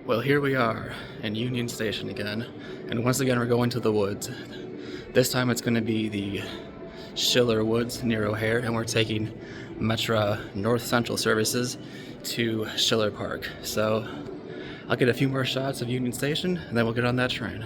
Well, here we are in Union Station again, and once again we're going to the woods. This time it's going to be the Schiller Woods near O'Hare, and we're taking Metra North Central services to Schiller Park. So I'll get a few more shots of Union Station, and then we'll get on that train.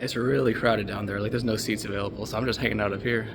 It's really crowded down there, like there's no seats available, so I'm just hanging out up here.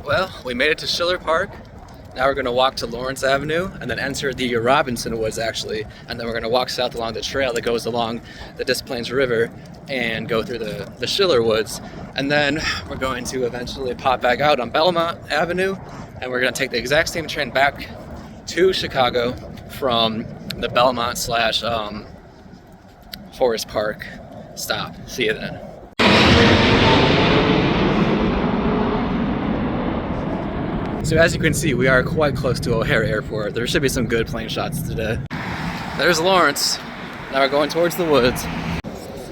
Well, we made it to Schiller Park, Now we're gonna walk to Lawrence Avenue and then enter the Robinson Woods actually, and then we're gonna walk south along the trail that goes along the Des Plaines River and go through the Schiller Woods. And then we're going to eventually pop back out on Belmont Avenue, and we're gonna take the exact same train back to Chicago from the Belmont slash Forest Park stop. See you then. So as you can see, we are quite close to O'Hare Airport. There should be some good plane shots today. There's Lawrence. Now we're going towards the woods.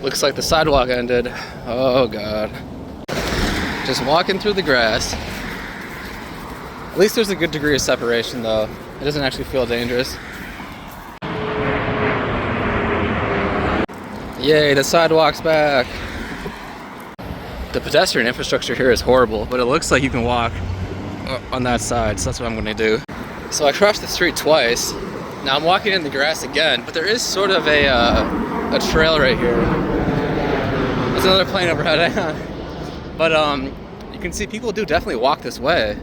Looks like the sidewalk ended. Oh God. Just walking through the grass. At least there's a good degree of separation though. It doesn't actually feel dangerous. Yay, the sidewalk's back. The pedestrian infrastructure here is horrible, but it looks like you can walk on that side, so that's what I'm gonna do. So I crossed the street twice. Now I'm walking in the grass again, but there is sort of a trail right here. There's another plane overhead, hang on. But you can see people do definitely walk this way.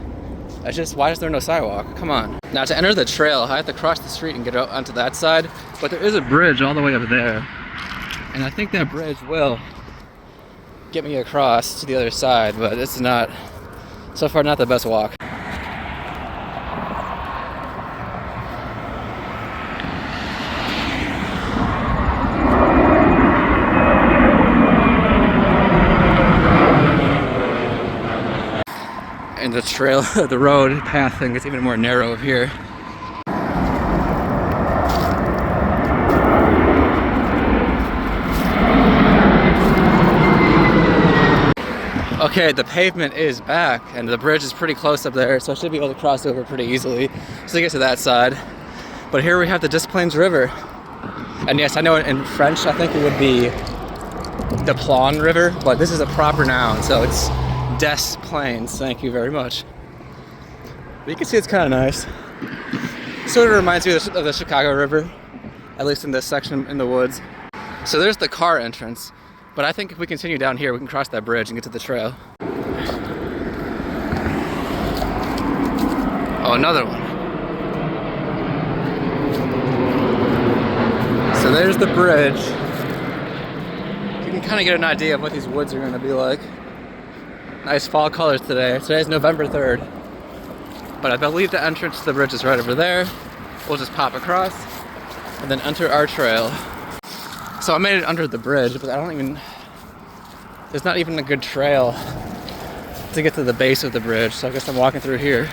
It's just, why is there no sidewalk? Come on. Now to enter the trail, I have to cross the street and get out onto that side, but there is a bridge all the way up there. And I think that bridge will get me across to the other side, but it's not, so far, not the best walk. And the trail, the road path thing gets even more narrow up here. Okay, the pavement is back and the bridge is pretty close up there, so I should be able to cross over pretty easily to get to that side. But here we have the Des Plaines River. And yes, I know in French I think it would be the Plaine River, but this is a proper noun, so it's Des Plaines. Thank you very much. But you can see it's kind of nice. Sort of reminds me of the Chicago River, at least in this section in the woods. So there's the car entrance. But I think if we continue down here, we can cross that bridge and get to the trail. Oh, another one. So there's the bridge. You can kind of get an idea of what these woods are going to be like. Nice fall colors today. Today's November 3rd. But I believe the entrance to the bridge is right over there. We'll just pop across and then enter our trail. So I made it under the bridge, but there's not even a good trail to get to the base of the bridge, so I guess I'm walking through here.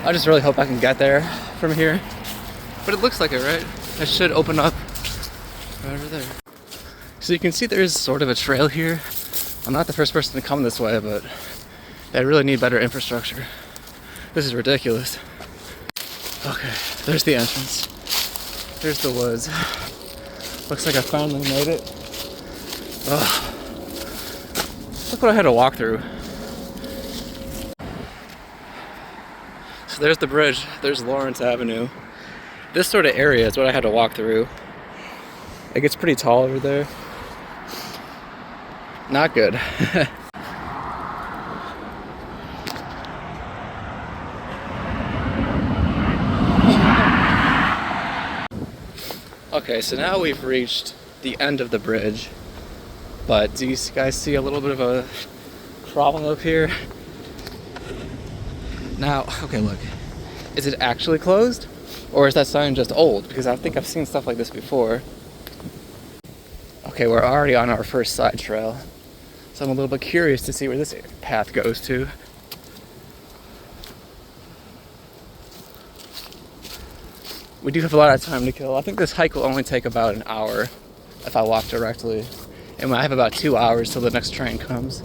I just really hope I can get there from here. But it looks like it, right? It should open up right over there. So you can see there is sort of a trail here. I'm not the first person to come this way, but they really need better infrastructure. This is ridiculous. Okay, there's the entrance. There's the woods. Looks like I finally made it. Ugh. Look what I had to walk through. So there's the bridge, there's Lawrence Avenue. This sort of area is what I had to walk through. It gets pretty tall over there. Not good. Okay, so now we've reached the end of the bridge, but do you guys see a little bit of a problem up here? Now, okay, look, is it actually closed, or is that sign just old? Because I think I've seen stuff like this before. Okay, we're already on our first side trail, so I'm a little bit curious to see where this path goes to. We do have a lot of time to kill. I think this hike will only take about an hour if I walk directly. And I have about 2 hours till the next train comes.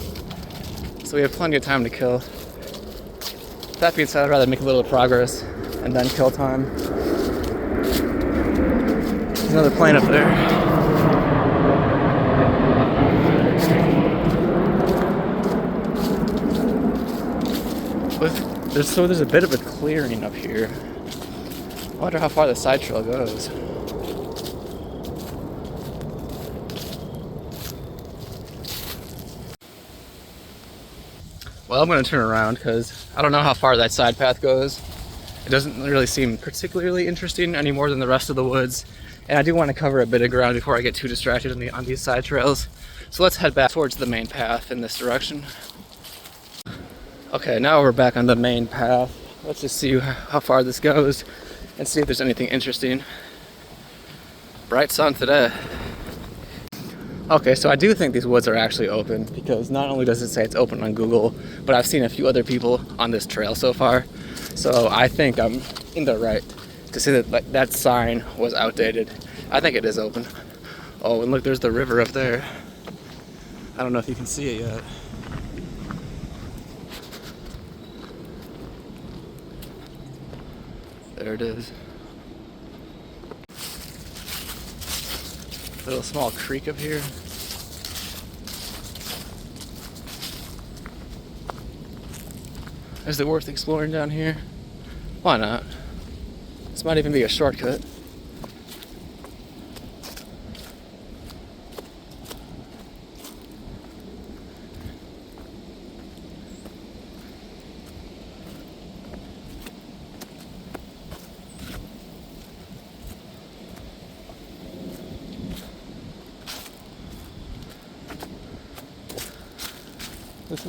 So we have plenty of time to kill. That being said, I'd rather make a little progress and then kill time. There's another plane up there. There's a bit of a clearing up here. I wonder how far the side trail goes. Well, I'm gonna turn around because I don't know how far that side path goes. It doesn't really seem particularly interesting any more than the rest of the woods. And I do want to cover a bit of ground before I get too distracted on these side trails. So let's head back towards the main path in this direction. Okay, now we're back on the main path. Let's just see how far this goes and see if there's anything interesting. Bright sun today. Okay, so I do think these woods are actually open because not only does it say it's open on Google, but I've seen a few other people on this trail so far. So I think I'm in the right to say that that sign was outdated. I think it is open. Oh, and look, there's the river up there. I don't know if you can see it yet. There it is. Little small creek up here. Is it worth exploring down here? Why not? This might even be a shortcut.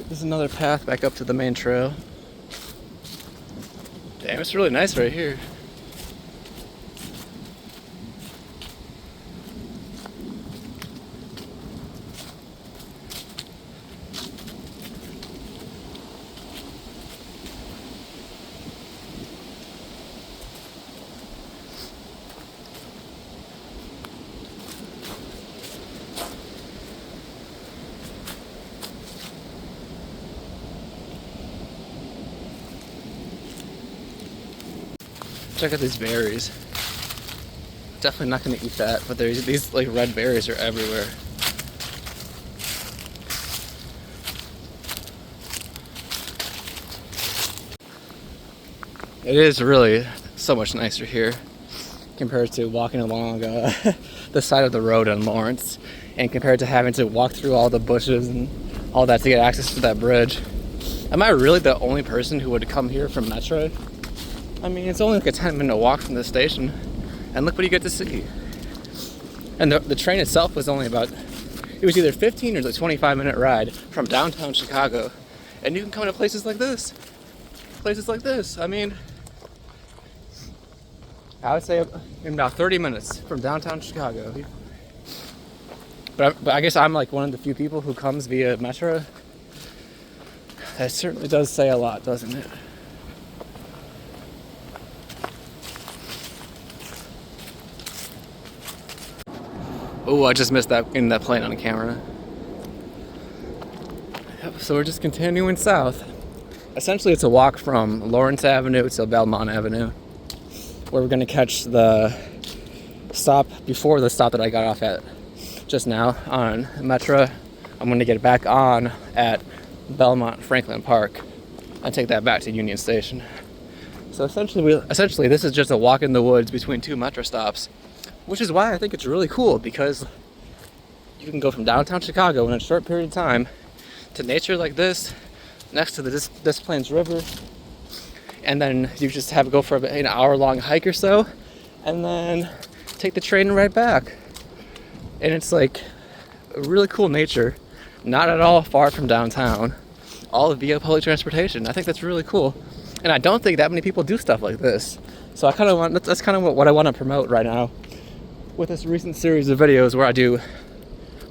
This is another path back up to the main trail. Damn, it's really nice right here. Check out these berries. Definitely not gonna eat that, but there's these like red berries are everywhere. It is really so much nicer here compared to walking along the side of the road in Lawrence, and compared to having to walk through all the bushes and all that to get access to that bridge. Am I really the only person who would come here from Metro? I mean, it's only like a 10-minute walk from the station, and look what you get to see. And the train itself was only about, it was either 15 or a 25-minute ride from downtown Chicago, and you can come to places like this. I mean, I would say in about 30 minutes from downtown Chicago. But I guess I'm like one of the few people who comes via Metro. That certainly does say a lot, doesn't it? Oh, I just missed that in that plane on camera. Yep, so we're just continuing south. Essentially, it's a walk from Lawrence Avenue to Belmont Avenue, where we're gonna catch the stop before the stop that I got off at just now on Metro. I'm gonna get back on at Belmont Franklin Park and take that back to Union Station. So essentially, this is just a walk in the woods between two Metro stops. Which is why I think it's really cool, because you can go from downtown Chicago in a short period of time to nature like this, next to the Des Plaines River, and then you just have to go for an hour-long hike or so, and then take the train right back. And it's like a really cool nature, not at all far from downtown, all via public transportation. I think that's really cool, and I don't think that many people do stuff like this. So that's kind of what I want to promote right now with this recent series of videos where I do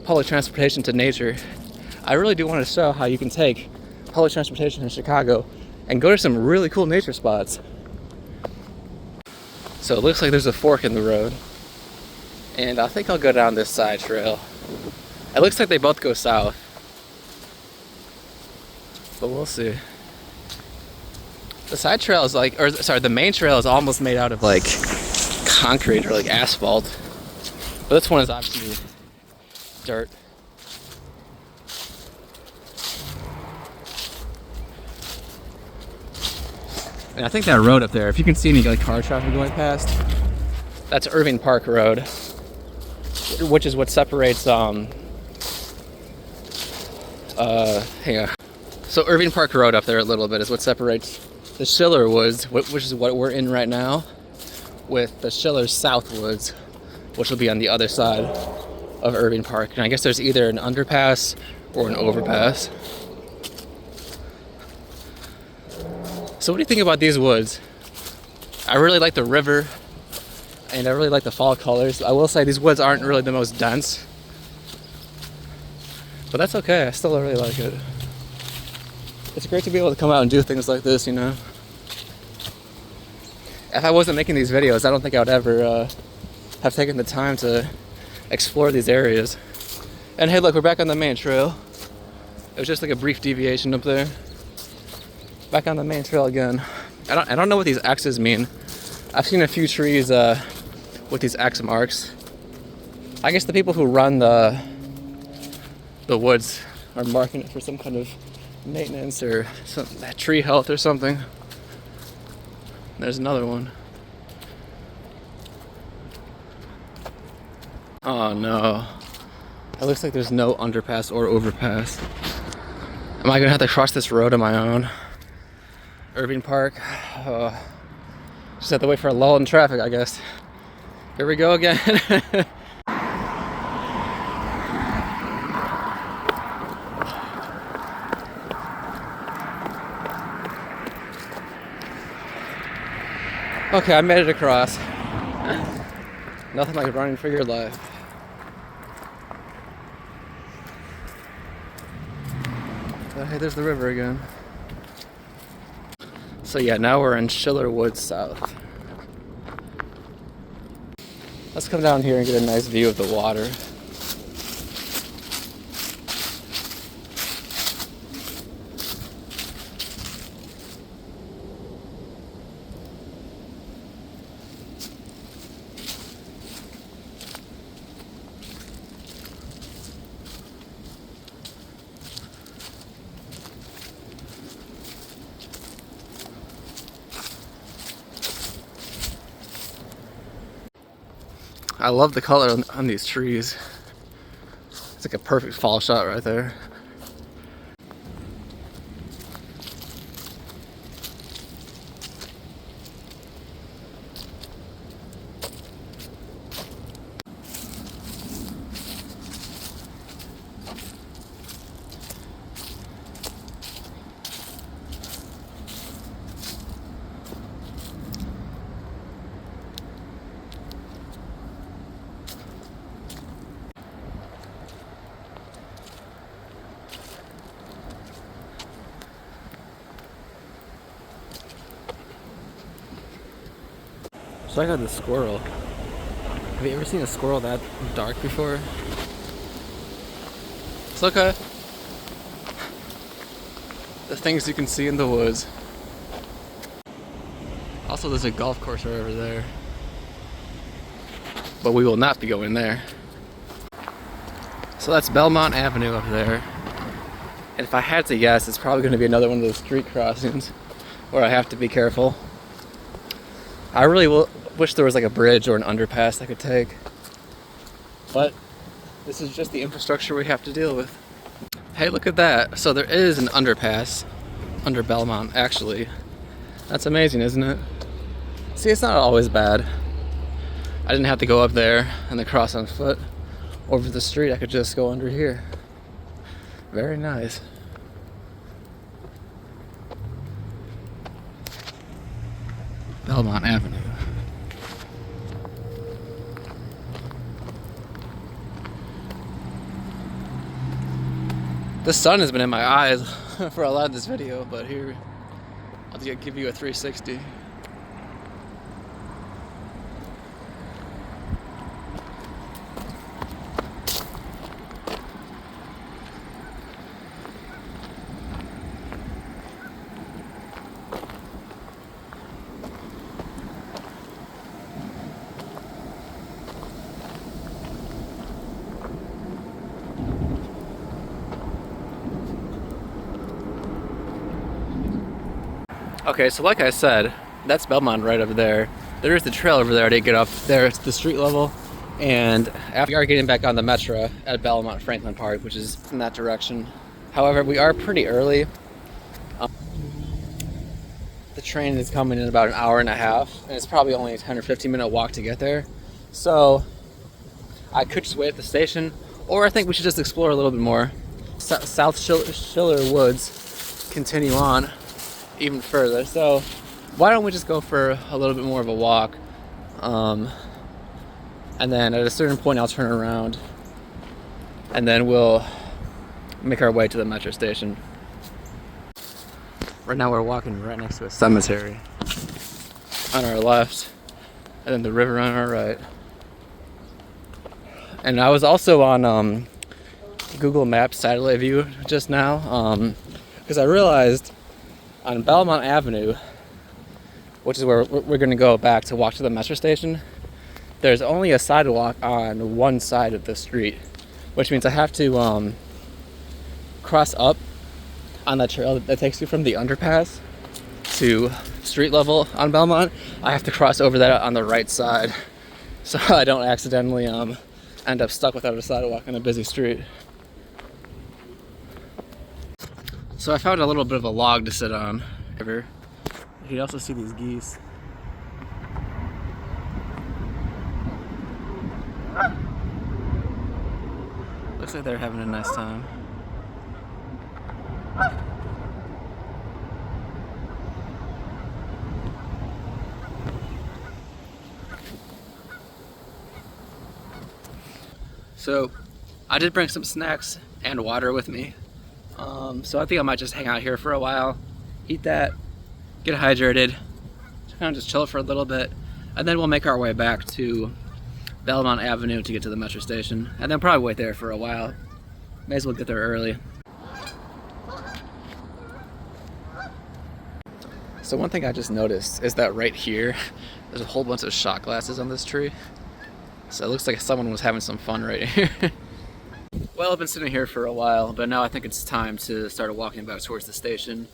public transportation to nature. I really do want to show how you can take public transportation in Chicago and go to some really cool nature spots. So it looks like there's a fork in the road, and I think I'll go down this side trail. It looks like they both go south, but we'll see. The side trail is the main trail is almost made out of like concrete or like asphalt. But this one is obviously dirt. And I think that road up there, if you can see any like car traffic going past, that's Irving Park Road, which is what separates hang on. So Irving Park Road up there a little bit is what separates the Schiller Woods, which is what we're in right now, with the Schiller South Woods, which will be on the other side of Irving Park. And I guess there's either an underpass or an overpass. So what do you think about these woods? I really like the river, and I really like the fall colors. I will say these woods aren't really the most dense, but that's okay. I still really like it. It's great to be able to come out and do things like this, you know. If I wasn't making these videos, I don't think I would ever have taken the time to explore these areas. And hey, look, we're back on the main trail. It was just like a brief deviation up there. Back on the main trail again. I don't know what these X's mean. I've seen a few trees with these X marks. I guess the people who run the woods are marking it for some kind of maintenance or some tree health or something. There's another one. Oh no. It looks like there's no underpass or overpass. Am I gonna have to cross this road on my own? Irving Park. Just have to wait for a lull in traffic, I guess. Here we go again. Okay, I made it across. Nothing like running for your life. But hey, there's the river again. So yeah, now we're in Schiller Woods South. Let's come down here and get a nice view of the water. I love the color on these trees. It's like a perfect fall shot right there. So I got this squirrel. Have you ever seen a squirrel that dark before? It's okay. The things you can see in the woods. Also, there's a golf course right over there. But we will not be going there. So that's Belmont Avenue up there. And if I had to guess, it's probably going to be another one of those street crossings where I have to be careful. I really wish there was like a bridge or an underpass I could take. But this is just the infrastructure we have to deal with. Hey, look at that. So there is an underpass under Belmont, actually. That's amazing, isn't it? See, it's not always bad. I didn't have to go up there and then cross on foot over the street. I could just go under here. Very nice. Belmont Avenue. The sun has been in my eyes for a lot of this video, but here I'll give you a 360. Okay, so like I said, that's Belmont right over there. There is the trail over there to get up there to the street level. And we are getting back on the Metro at Belmont Franklin Park, which is in that direction. However, we are pretty early. the train is coming in about an hour and a half, and it's probably only a 10 or 15 minute walk to get there. So I could just wait at the station, or I think we should just explore a little bit more. South Schiller Woods continue on even further. So why don't we just go for a little bit more of a walk, and then at a certain point I'll turn around, and then we'll make our way to the metro station. Right now we're walking right next to a cemetery on our left, and then the river on our right. And I was also on Google Maps satellite view just now, because I realized on Belmont Avenue, which is where we're going to go back to walk to the metro station, there's only a sidewalk on one side of the street, which means I have to cross up on that trail that takes you from the underpass to street level on Belmont. I have to cross over that on the right side, so I don't accidentally end up stuck without a sidewalk on a busy street. So I found a little bit of a log to sit on. You can also see these geese. Looks like they're having a nice time. So I did bring some snacks and water with me. So I think I might just hang out here for a while, eat that, get hydrated, kind of just chill for a little bit, and then we'll make our way back to Belmont Avenue to get to the metro station, and then probably wait there for a while. May as well get there early. So one thing I just noticed is that right here, there's a whole bunch of shot glasses on this tree. So it looks like someone was having some fun right here. Well, I've been sitting here for a while, but now I think it's time to start walking back towards the station.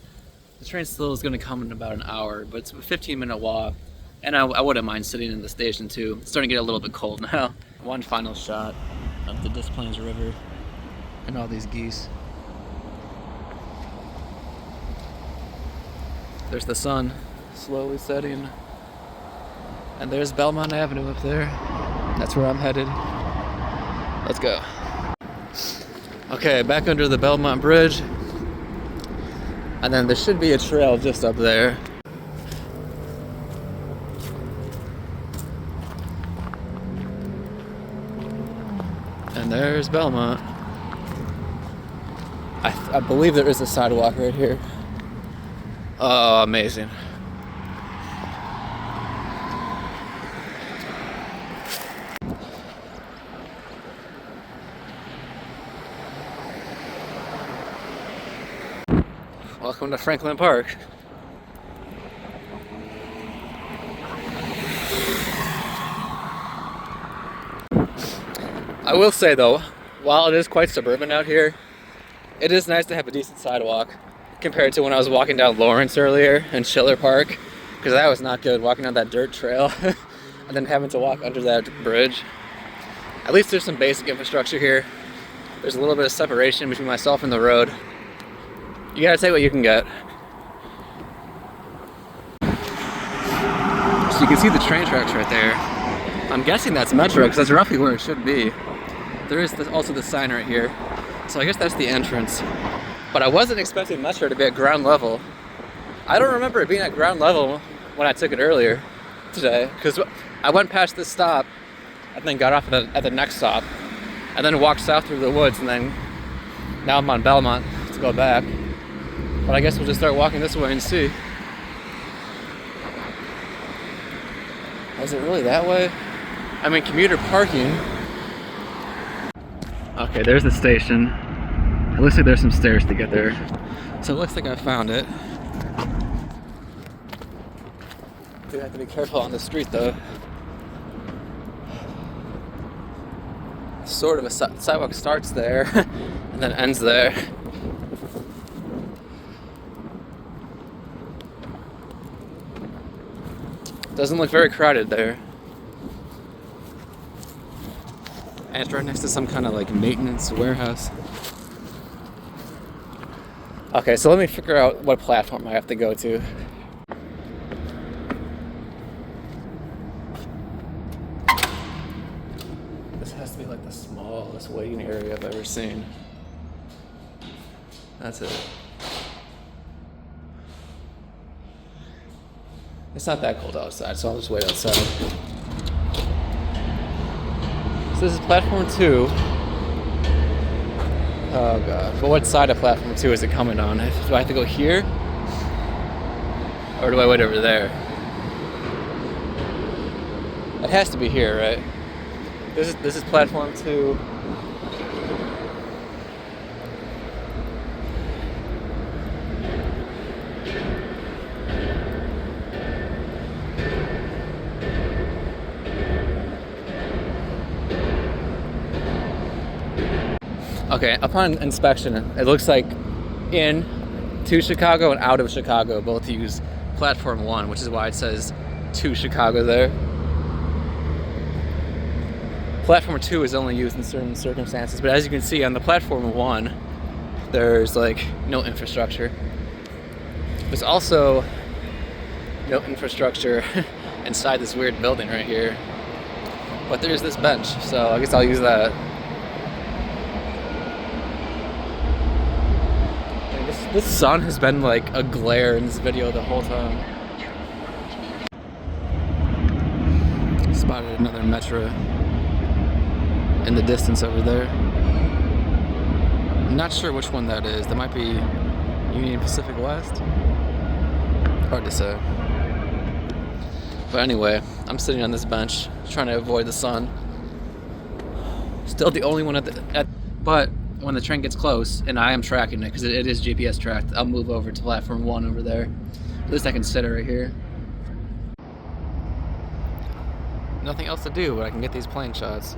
The train still is going to come in about an hour, but it's a 15-minute walk, and I wouldn't mind sitting in the station too. It's starting to get a little bit cold now. One final shot of the Des Plaines River and all these geese. There's the sun slowly setting, and there's Belmont Avenue up there. That's where I'm headed. Let's go. Okay, back under the Belmont Bridge, and then there should be a trail just up there. And there's Belmont. I believe there is a sidewalk right here. Oh, amazing. Welcome to Franklin Park. I will say though, while it is quite suburban out here, it is nice to have a decent sidewalk compared to when I was walking down Lawrence earlier in Schiller Park, because that was not good, walking on that dirt trail and then having to walk under that bridge. At least there's some basic infrastructure here. There's a little bit of separation between myself and the road. You gotta take what you can get. So you can see the train tracks right there. I'm guessing that's Metro because that's roughly where it should be. There is also the sign right here. So I guess that's the entrance. But I wasn't expecting Metro to be at ground level. I don't remember it being at ground level when I took it earlier today, because I went past this stop and then got off at the next stop and then walked south through the woods, and then now I'm on Belmont to go back. But I guess we'll just start walking this way and see. Is it really that way? I mean, commuter parking. Okay, there's the station. It looks like there's some stairs to get there. So it looks like I found it. Do have to be careful on the street though. Sort of a sidewalk starts there and then ends there. Doesn't look very crowded there. And it's right next to some kind of like maintenance warehouse. Okay, so let me figure out what platform I have to go to. has to be like the smallest waiting area I've ever seen. That's it. It's not that cold outside, so I'll just wait outside. So this is platform 2. Oh god. But what side of platform 2 is it coming on? Do I have to go here? Or do I wait over there? It has to be here, right? This is platform 2. Okay, upon inspection, it looks like in to Chicago and out of Chicago both use platform 1, which is why it says to Chicago there. Platform 2 is only used in certain circumstances, but as you can see on the platform 1, there's like no infrastructure. There's also no infrastructure inside this weird building right here, but there's this bench, so I guess I'll use that. This sun has been like a glare in this video the whole time. Spotted another Metro in the distance over there. I'm not sure which one that is. That might be Union Pacific West. Hard to say. But anyway, I'm sitting on this bench trying to avoid the sun. Still the only one but when the train gets close, and I am tracking it because it is GPS tracked, I'll move over to platform 1 over there. At least I can sit right here. Nothing else to do, but I can get these plane shots.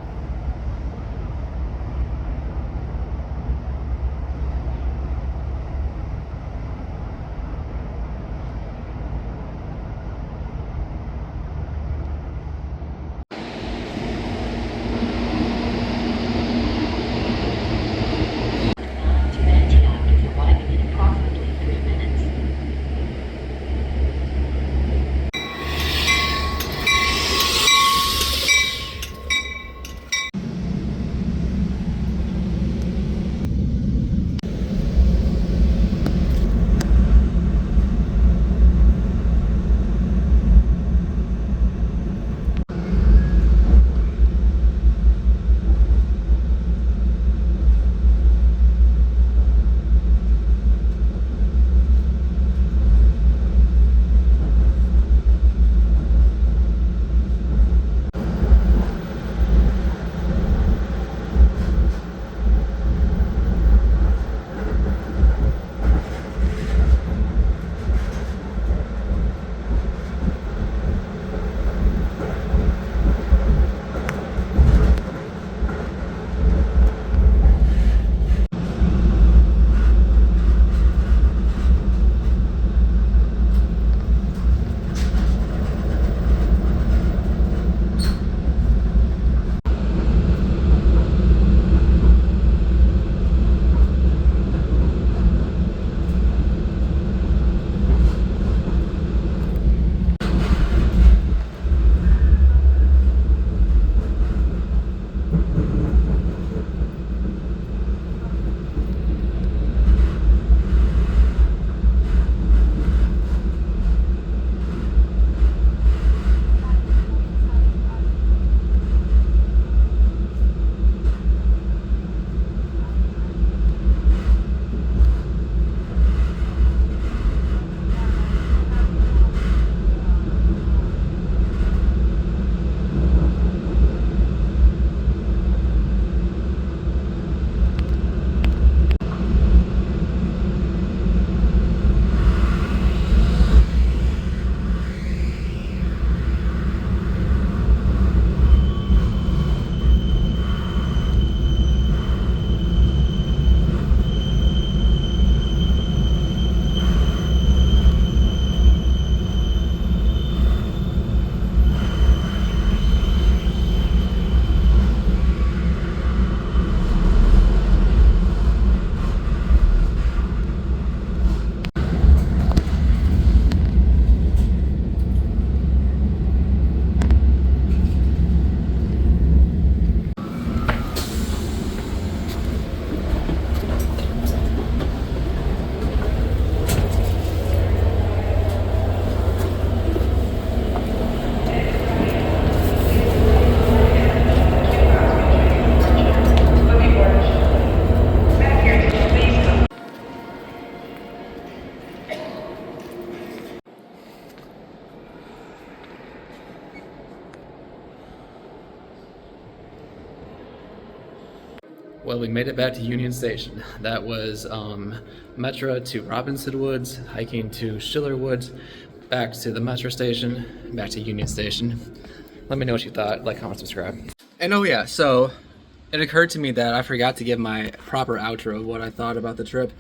Well, we made it back to Union Station. That was Metro to Robinson Woods, hiking to Schiller Woods, back to the Metro station, back to Union Station. Let me know what you thought. Like, comment, subscribe. And oh yeah, so it occurred to me that I forgot to give my proper outro of what I thought about the trip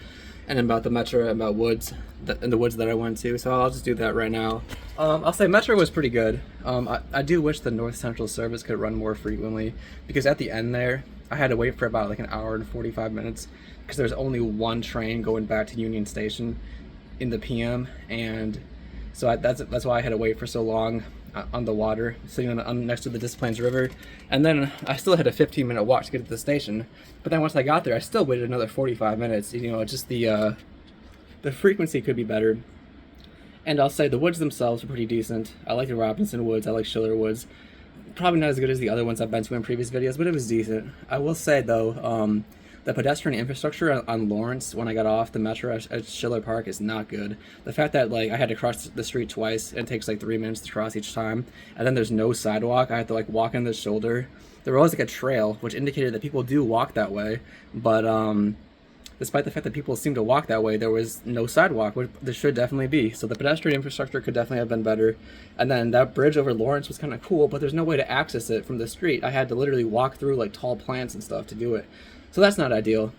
and about the Metro and about woods, and the woods that I went to. So I'll just do that right now. I'll say Metro was pretty good. I do wish the North Central service could run more frequently, because at the end there, I had to wait for about like an hour and 45 minutes because there's only one train going back to Union Station in the PM, and so that's why I had to wait for so long on the water, sitting next to the Des Plaines River. And then I still had a 15-minute walk to get to the station. But then once I got there, I still waited another 45 minutes. You know, just the frequency could be better. And I'll say the woods themselves are pretty decent. I like the Robinson Woods. I like Schiller Woods. Probably not as good as the other ones I've been to in previous videos, but it was decent. I will say though, the pedestrian infrastructure on Lawrence when I got off the Metro at Schiller Park is not good. The fact that like I had to cross the street twice and it takes like 3 minutes to cross each time, and then there's no sidewalk. I had to like walk on the shoulder. There was like a trail which indicated that people do walk that way, but despite the fact that people seem to walk that way, there was no sidewalk, which there should definitely be. So the pedestrian infrastructure could definitely have been better. And then that bridge over Lawrence was kind of cool, but there's no way to access it from the street. I had to literally walk through like tall plants and stuff to do it. So that's not ideal.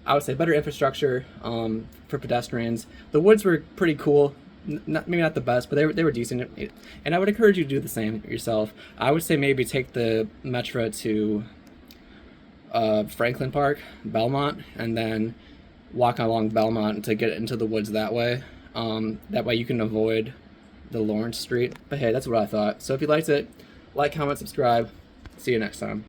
I would say better infrastructure for pedestrians. The woods were pretty cool. Maybe not the best, but they were decent. And I would encourage you to do the same yourself. I would say maybe take the Metro to Franklin Park, Belmont, and then walk along Belmont to get into the woods that way. That way you can avoid the Lawrence Street. But hey, that's what I thought. So if you liked it, like, comment, subscribe. See you next time.